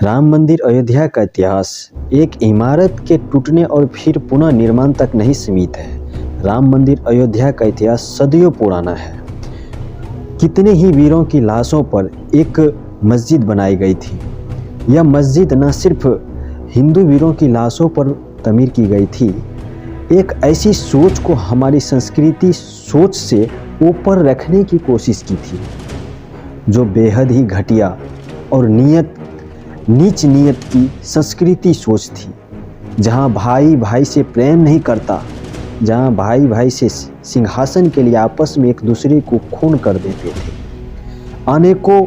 राम मंदिर अयोध्या का इतिहास एक इमारत के टूटने और फिर पुनः निर्माण तक नहीं सीमित है। राम मंदिर अयोध्या का इतिहास सदियों पुराना है। कितने ही वीरों की लाशों पर एक मस्जिद बनाई गई थी। यह मस्जिद न सिर्फ हिंदू वीरों की लाशों पर तमीर की गई थी, एक ऐसी सोच को हमारी संस्कृति सोच से ऊपर रखने की कोशिश की थी जो बेहद ही घटिया और नीच नीयत की संस्कृति सोच थी, जहां भाई भाई से प्रेम नहीं करता, जहां भाई भाई से सिंहासन के लिए आपस में एक दूसरे को खून कर देते थे। अनेकों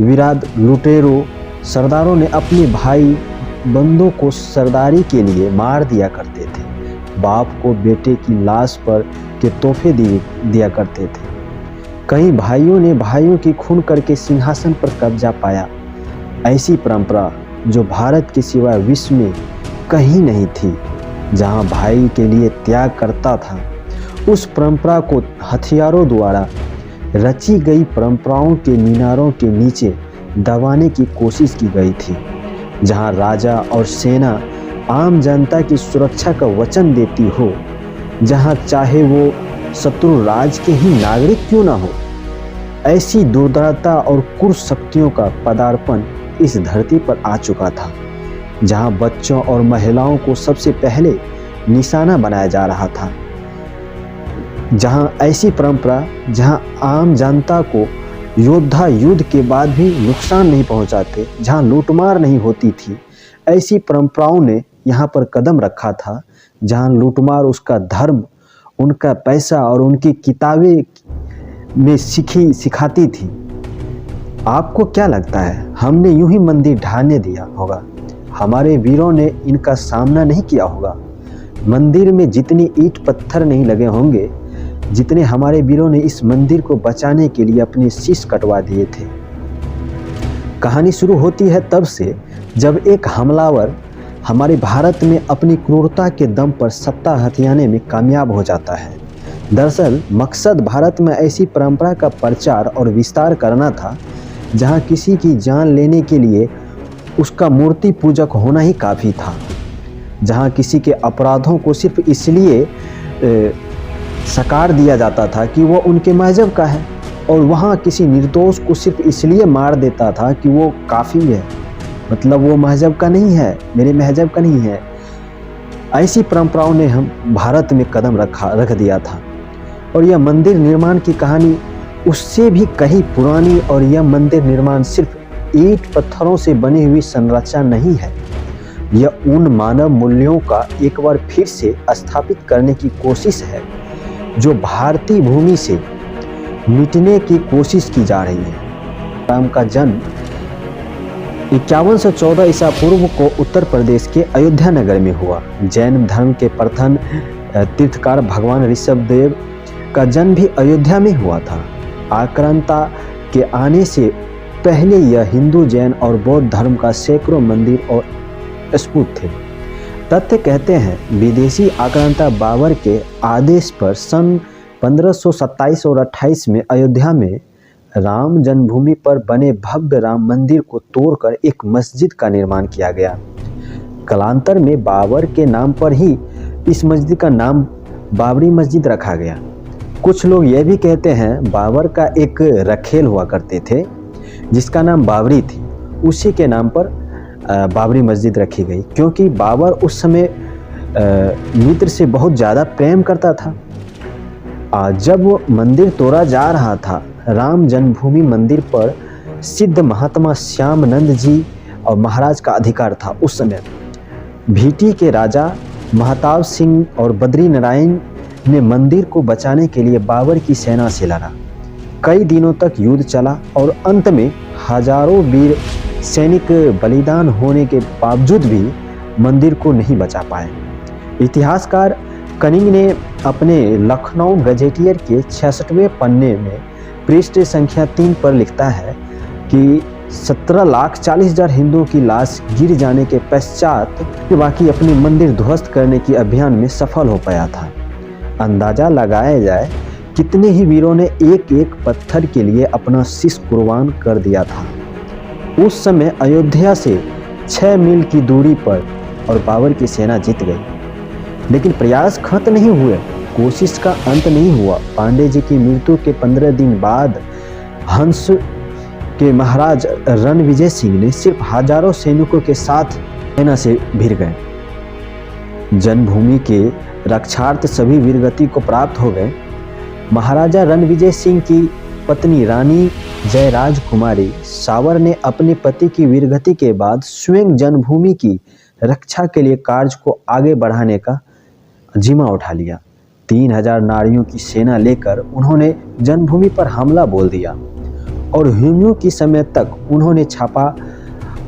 विराट लुटेरों सरदारों ने अपने भाई बंदों को सरदारी के लिए मार दिया करते थे। बाप को बेटे की लाश पर के तोहफे दिया करते थे। कई भाइयों ने भाइयों की खून करके सिंहासन पर कब्जा पाया। ऐसी परंपरा जो भारत के सिवाय विश्व में कहीं नहीं थी, जहां भाई के लिए त्याग करता था, उस परंपरा को हथियारों द्वारा रची गई परंपराओं के मीनारों के नीचे दबाने की कोशिश की गई थी। जहां राजा और सेना आम जनता की सुरक्षा का वचन देती हो, जहां चाहे वो शत्रु राज के ही नागरिक क्यों ना हो, ऐसी दुर्दरता और क्रूर शक्तियों का पदार्पण इस धरती पर आ चुका था। जहां बच्चों और महिलाओं को सबसे पहले निशाना बनाया जा रहा था, जहां ऐसी परंपरा, जहां आम जनता को योद्धा युद्ध के बाद भी नुकसान नहीं पहुंचाते, जहां लूटमार नहीं होती थी, ऐसी परंपराओं ने यहाँ पर कदम रखा था। जहां लूटमार उसका धर्म, उनका पैसा और उनकी किताबें में सिखाती थी। आपको क्या लगता है, हमने यूं ही मंदिर ढाने दिया होगा? हमारे वीरों ने इनका सामना नहीं किया होगा? मंदिर में जितनी ईंट पत्थर नहीं लगे होंगे, जितने हमारे वीरों ने इस मंदिर को बचाने के लिए अपने शीश कटवा दिए थे। कहानी शुरू होती है तब से जब एक हमलावर हमारे भारत में अपनी क्रूरता के दम पर सत्ता हथियाने में कामयाब हो जाता है। दरअसल मकसद भारत में ऐसी परंपरा का प्रचार और विस्तार करना था जहां किसी की जान लेने के लिए उसका मूर्ति पूजक होना ही काफ़ी था, जहां किसी के अपराधों को सिर्फ इसलिए साकार दिया जाता था कि वो उनके मजहब का है, और वहाँ किसी निर्दोष को सिर्फ इसलिए मार देता था कि वो काफ़ी है, मतलब वो मजहब का नहीं है, मेरे मजहब का नहीं है। ऐसी परंपराओं ने हम भारत में कदम रख दिया था। और यह मंदिर निर्माण की कहानी उससे भी कहीं पुरानी, और यह मंदिर निर्माण सिर्फ ईंट पत्थरों से बनी हुई संरचना नहीं है। यह उन मानव मूल्यों का एक बार फिर से स्थापित करने की कोशिश है जो भारतीय भूमि से मिटने की कोशिश की जा रही है। राम का जन्म 5114 ईसा पूर्व को उत्तर प्रदेश के अयोध्या नगर में हुआ। जैन धर्म के प्रथम तीर्थकार भगवान ऋषभ देव का जन्म भी अयोध्या में हुआ था। आक्रांता के आने से पहले यह हिंदू, जैन और बौद्ध धर्म का सैकड़ों मंदिर और स्तूप थे। तथ्य कहते हैं विदेशी आक्रांता बाबर के आदेश पर सन 1527 और 28 में अयोध्या में राम जन्मभूमि पर बने भव्य राम मंदिर को तोड़कर एक मस्जिद का निर्माण किया गया। कालांतर में बाबर के नाम पर ही इस मस्जिद का नाम बाबरी मस्जिद रखा गया। कुछ लोग यह भी कहते हैं बाबर का एक रखेल हुआ करते थे जिसका नाम बाबरी थी, उसी के नाम पर बाबरी मस्जिद रखी गई, क्योंकि बाबर उस समय मित्र से बहुत ज़्यादा प्रेम करता था। जब वो मंदिर तोड़ा जा रहा था, राम जन्मभूमि मंदिर पर सिद्ध महात्मा श्यामानंद जी और महाराज का अधिकार था। उस समय भीटी के राजा महताब सिंह और बद्री नारायण ने मंदिर को बचाने के लिए बाबर की सेना से लड़ा। कई दिनों तक युद्ध चला और अंत में हजारों वीर सैनिक बलिदान होने के बावजूद भी मंदिर को नहीं बचा पाए। इतिहासकार कनिंग ने अपने लखनऊ गजेटियर के 66वें पन्ने में पृष्ठ संख्या 3 पर लिखता है कि 17,40,000 हिंदुओं की लाश गिर जाने के पश्चात बाकी अपने मंदिर ध्वस्त करने की अभियान में सफल हो पाया था। अंदाजा लगाया जाए कितने ही वीरों ने एक एक पत्थर के लिए अपना शीश कुर्बान कर दिया था। उस समय अयोध्या से 6 मील की दूरी पर और बाबर की सेना जीत गई। लेकिन प्रयास खत्म नहीं हुए, कोशिश का अंत नहीं हुआ। पांडे जी की मृत्यु के 15 दिन बाद हंस के महाराज रणविजय सिंह ने सिर्फ हजारों सैनिकों के साथ सेना से भिड़ गए। जन्मभूमि के रक्षार्थ सभी वीरगति को प्राप्त हो गए। महाराजा रणविजय सिंह की पत्नी रानी जयराज कुमारी सावर ने अपने पति की वीरगति के बाद स्वयं जन्मभूमि की रक्षा के लिए कार्य को आगे बढ़ाने का जिम्मा उठा लिया। 3000 नारियों की सेना लेकर उन्होंने जन्मभूमि पर हमला बोल दिया और हुमायूं की समय तक उन्होंने छापा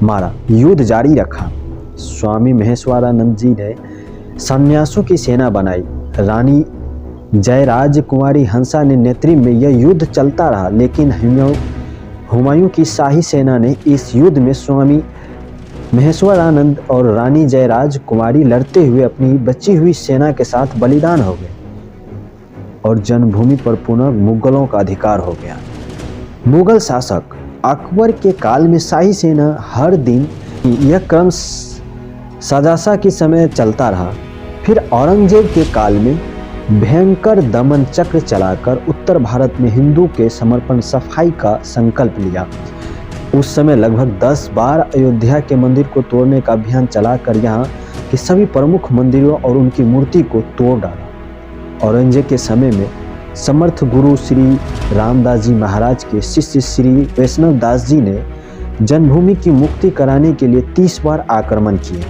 मारा, युद्ध जारी रखा। स्वामी महेश्वरानंद जी ने सन्यासों की सेना बनाई। रानी जयराज कुमारी हंसा ने नेतृत्व में यह युद्ध चलता रहा, लेकिन हुमायूं की शाही सेना ने इस युद्ध में स्वामी महेश्वरानंद और रानी जयराज कुमारी लड़ते हुए अपनी बची हुई सेना के साथ बलिदान हो गए और जन्मभूमि पर पुनः मुगलों का अधिकार हो गया। मुगल शासक अकबर के काल में शाही सेना हर दिन यह क्रम सजासा के समय चलता रहा। फिर औरंगजेब के काल में भयंकर दमन चक्र चलाकर उत्तर भारत में हिंदू के समर्पण सफाई का संकल्प लिया। उस समय लगभग 10 बार अयोध्या के मंदिर को तोड़ने का अभियान चलाकर यहाँ के सभी प्रमुख मंदिरों और उनकी मूर्ति को तोड़ डाला। औरंगजेब के समय में समर्थ गुरु श्री रामदास जी महाराज के शिष्य श्री वैष्णव दास जी ने जन्मभूमि की मुक्ति कराने के लिए 30 बार आक्रमण किए।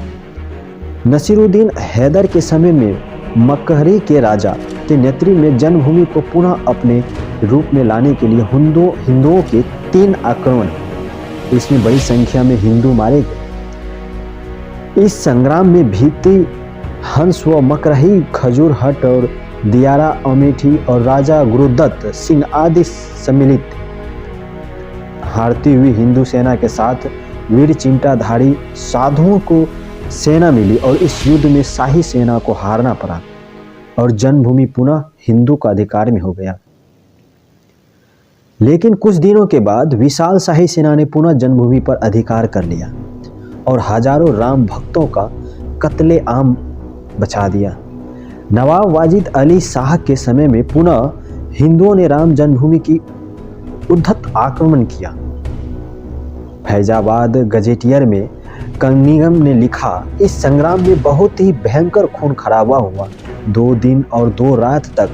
नसीरुद्दीन हैदर के समय में मकहरी के राजा के नेतृत्व में जन्मभूमि को पुनः अपने रूप में लाने के लिए हिंदुओं के 3 आक्रमण, इसमें बड़ी संख्या में हिंदू मारे गए। इस संग्राम में भीति हंस व मकरही, खजूरहट और दियारा अमेठी और राजा गुरुदत्त सिंह आदि सम्मिलित। हारती हुई हिंदू सेना के साथ वीर चिंटाधारी साधुओं को सेना मिली और इस युद्ध में शाही सेना को हारना पड़ा और जन्मभूमि पुनः हिंदू का अधिकार में हो गया। लेकिन कुछ दिनों के बाद विशाल शाही सेना ने पुनः जन्मभूमि पर अधिकार कर लिया और हजारों राम भक्तों का कत्ले आम बचा दिया। नवाब वाजिद अली शाह के समय में पुनः हिंदुओं ने राम जन्मभूमि की उद्धत आक्रमण किया। फैजाबाद गजेटियर में कनिंघम ने लिखा, इस संग्राम में बहुत ही भयंकर खून खराबा हुआ। 2 दिन और 2 रात तक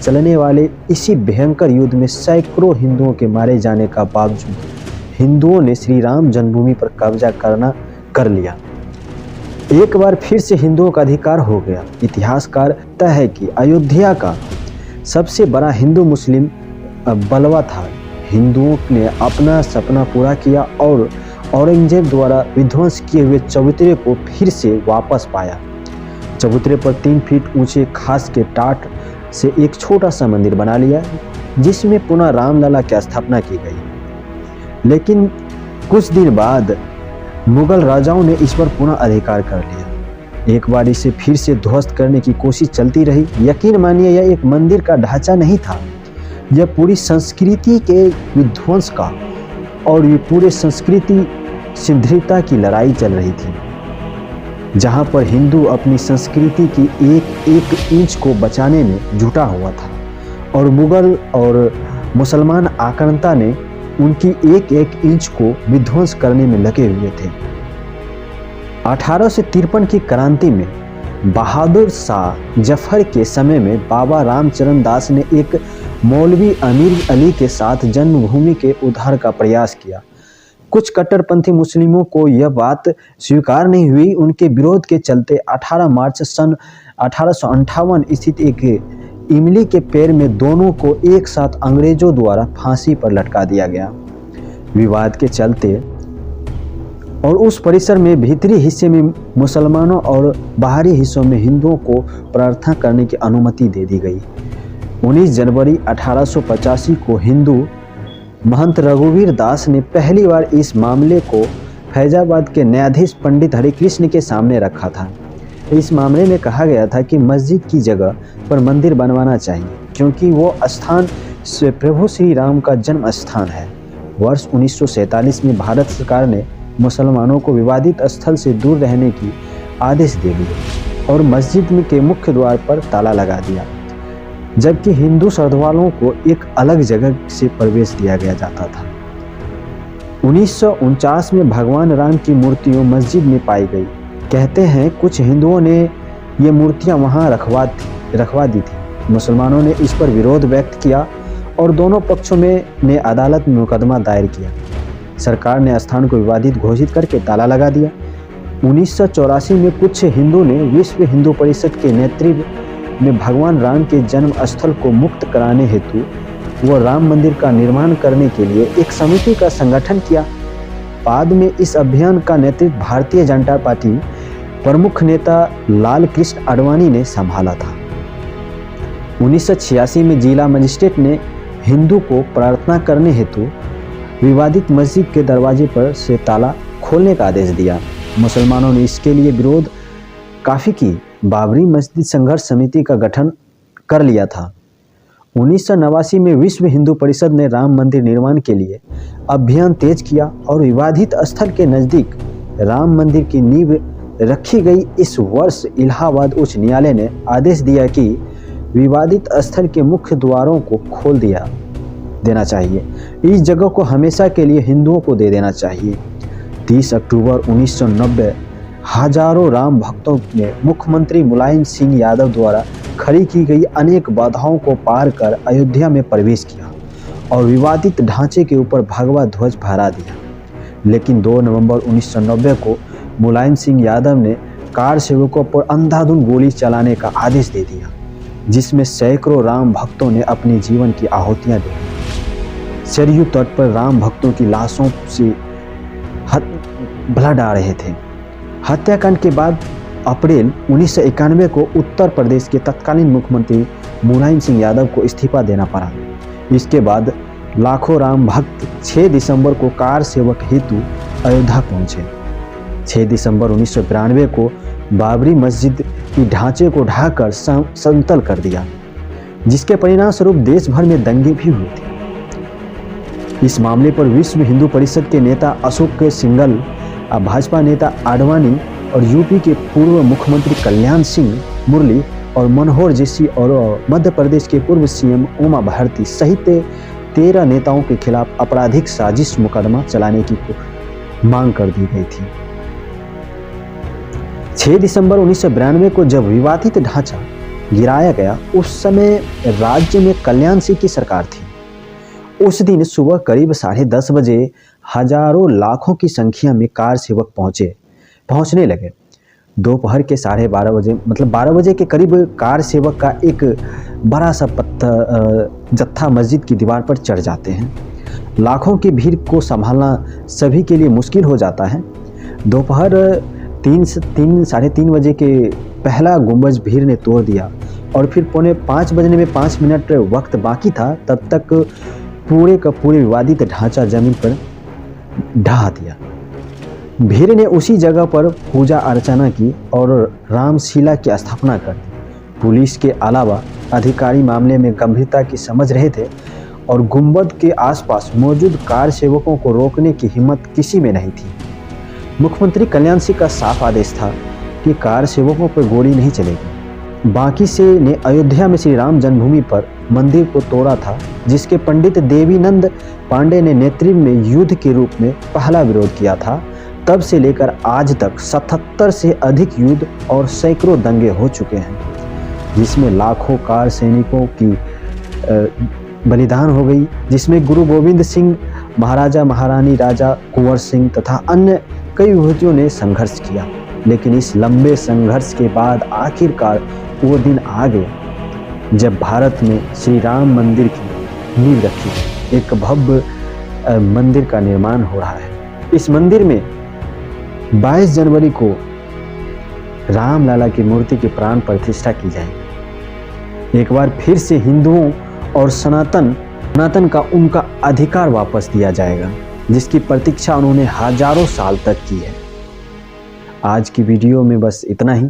चलने वाले इसी भयंकर युद्ध में सैकड़ों हिंदुओं के मारे जाने का बावजूद हिंदुओं ने श्री राम जन्मभूमि पर कब्जा कर लिया। एक बार फिर से हिंदुओं का अधिकार हो गया। इतिहासकार कहता है कि अयोध्या का सबसे बड़ा हिंदू मुस्लिम बलवा था। हिंदुओं ने अपना सपना पूरा किया और औरंगजेब द्वारा विध्वंस किए हुए चबूतरे को फिर से वापस पाया। चबूतरे पर 3 फीट ऊंचे खास के टाट से एक छोटा सा मंदिर बना लिया, जिसमें पुनः रामलला की स्थापना की गई। लेकिन कुछ दिन बाद मुगल राजाओं ने इस पर पुनः अधिकार कर लिया। एक बार इसे फिर से ध्वस्त करने की कोशिश चलती रही। यकीन मानिए, यह एक मंदिर का ढांचा नहीं था, यह पूरी संस्कृति के विध्वंस का और ये पूरे संस्कृति शिथिलता की लड़ाई चल रही थी, जहां पर हिंदू अपनी संस्कृति की एक इंच को बचाने में जुटा हुआ था और मुगल और मुसलमान आक्रांता ने उनकी एक इंच को विध्वंस करने में लगे हुए थे। 1853 की क्रांति में बहादुर शाह जफर के समय में बाबा रामचरण दास ने एक मौलवी अमीर अली के साथ जन्मभूमि के उद्धार का प्रयास किया। कुछ कट्टरपंथी मुस्लिमों को यह बात स्वीकार नहीं हुई। उनके विरोध के चलते 18 मार्च सन 1858 स्थित एक इमली के पेड़ में दोनों को एक साथ अंग्रेजों द्वारा फांसी पर लटका दिया गया। विवाद के चलते और उस परिसर में भीतरी हिस्से में मुसलमानों और बाहरी हिस्सों में हिंदुओं को प्रार्थना करने की अनुमति दे दी गई। 19 जनवरी 1885 को हिंदू महंत रघुवीर दास ने पहली बार इस मामले को फैजाबाद के न्यायाधीश पंडित हरिकृष्ण के सामने रखा था। इस मामले में कहा गया था कि मस्जिद की जगह पर मंदिर बनवाना चाहिए, क्योंकि वो स्थान प्रभु श्री राम का जन्म स्थान है। वर्ष 1947 में भारत सरकार ने मुसलमानों को विवादित स्थल से दूर रहने की आदेश दे दिए और मस्जिद में के मुख्य द्वार पर ताला लगा दिया, जबकि हिंदू श्रद्धालुओं को एक अलग जगह से प्रवेश दिया गया जाता था। 1949 में भगवान राम की मूर्तियां मस्जिद में पाई गई। कहते हैं कुछ हिंदुओं ने ये मूर्तियां वहां रखवा दी थी। मुसलमानों ने इस पर विरोध व्यक्त किया और दोनों पक्षों ने अदालत में मुकदमा दायर किया। सरकार ने स्थान को विवादित घोषित करके ताला लगा दिया। 1984 में कुछ हिंदू ने विश्व हिंदू परिषद के नेतृत्व में भगवान राम के जन्म स्थल को मुक्त कराने हेतु वो राम मंदिर का निर्माण करने के लिए एक समिति का संगठन किया। बाद में इस अभियान का नेतृत्व भारतीय जनता पार्टी प्रमुख नेता लाल कृष्ण आडवाणी ने संभाला था। 1986 में जिला मजिस्ट्रेट ने हिंदू को प्रार्थना करने हेतु विवादित मस्जिद के दरवाजे पर से ताला खोलने का आदेश दिया। मुसलमानों ने इसके लिए विरोध काफ़ी की। बाबरी मस्जिद संघर्ष समिति का गठन कर लिया था। 1989 में विश्व हिंदू परिषद ने राम मंदिर निर्माण के लिए अभियान तेज किया और विवादित स्थल के नज़दीक राम मंदिर की नींव रखी गई। इस वर्ष इलाहाबाद उच्च न्यायालय ने आदेश दिया कि विवादित स्थल के मुख्य द्वारों को खोल देना चाहिए। इस जगह को हमेशा के लिए हिंदुओं को दे देना चाहिए। 30 अक्टूबर 1990 हजारों राम भक्तों ने मुख्यमंत्री मुलायम सिंह यादव द्वारा खड़ी की गई अनेक बाधाओं को पार कर अयोध्या में प्रवेश किया और विवादित ढांचे के ऊपर भगवा ध्वज फहरा दिया। लेकिन 2 नवंबर 1990 को मुलायम सिंह यादव ने कार सेवकों पर अंधाधुंध गोली चलाने का आदेश दे दिया, जिसमें सैकड़ों राम भक्तों ने अपने जीवन की आहुतियां दी। सरयू तट पर राम भक्तों की लाशों से ब्लड आ रहे थे। हत्याकांड के बाद अप्रैल 1991 को उत्तर प्रदेश के तत्कालीन मुख्यमंत्री मुलायम सिंह यादव को इस्तीफा देना पड़ा। इसके बाद लाखों राम भक्त 6 दिसंबर को कार सेवक हेतु अयोध्या पहुंचे। 6 दिसंबर 1992 को बाबरी मस्जिद की ढांचे को ढाकर समतल कर दिया, जिसके परिणाम स्वरूप देश भर में दंगे भी हुए थे। इस मामले पर विश्व हिंदू परिषद के नेता अशोक सिंघल, भाजपा नेता आडवाणी और यूपी के पूर्व मुख्यमंत्री कल्याण सिंह मुरली और मनोहर जोशी और मध्य प्रदेश के पूर्व सीएम उमा भारती सहित 13 नेताओं के खिलाफ आपराधिक साजिश मुकदमा चलाने की मांग कर दी गई थी। 6 दिसंबर 1992 को जब विवादित ढांचा गिराया गया, उस समय राज्य में कल्याण सिंह की सरकार थी। उस दिन सुबह करीब 10:30 बजे हजारों लाखों की संख्या में कार सेवक पहुंचने लगे। दोपहर के 12:30 बजे मतलब 12 बजे के करीब कार सेवक का एक बड़ा सा जत्था मस्जिद की दीवार पर चढ़ जाते हैं। लाखों की भीड़ को संभालना सभी के लिए मुश्किल हो जाता है। दोपहर 3 3:30 बजे के पहला गुंबज भीड़ ने तोड़ दिया और फिर 4:45 बजने में 5 मिनट वक्त बाकी था, तब तक पूरे का पूरे विवादित ढांचा जमीन पर ढहा दिया। भीड़ ने उसी जगह पर पूजा अर्चना की और रामशिला की स्थापना कर दी। पुलिस के अलावा अधिकारी मामले में गंभीरता की समझ रहे थे और गुंबद के आसपास मौजूद कार सेवकों को रोकने की हिम्मत किसी में नहीं थी। मुख्यमंत्री कल्याण सिंह का साफ आदेश था कि कार सेवकों पर गोली नहीं चलेगी। बाकी से ने अयोध्या में श्री राम जन्मभूमि पर मंदिर को तोड़ा था, जिसके पंडित देवीनंद पांडे ने नेतृत्व में युद्ध के रूप में पहला विरोध किया था। तब से लेकर आज तक 77 से अधिक युद्ध और सैकड़ों दंगे हो चुके हैं, जिसमें लाखों कार सैनिकों की बलिदान हो गई, जिसमें गुरु गोविंद सिंह, महाराजा महारानी राजा कुंवर सिंह तथा अन्य कई विभूतियों ने संघर्ष किया। लेकिन इस लंबे संघर्ष के बाद आखिरकार वो दिन आ गया जब भारत में श्री राम मंदिर की नींव रखी है। एक भव्य मंदिर का निर्माण हो रहा है। इस मंदिर में 22 जनवरी को राम लाला की मूर्ति की प्राण प्रतिष्ठा की जाएगी। एक बार फिर से हिंदुओं और सनातन का उनका अधिकार वापस दिया जाएगा, जिसकी प्रतीक्षा उन्होंने हजारों साल तक की है। आज की वीडियो में बस इतना ही।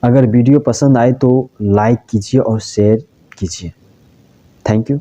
अगर वीडियो पसंद आए तो लाइक कीजिए और शेयर कीजिए। Thank you.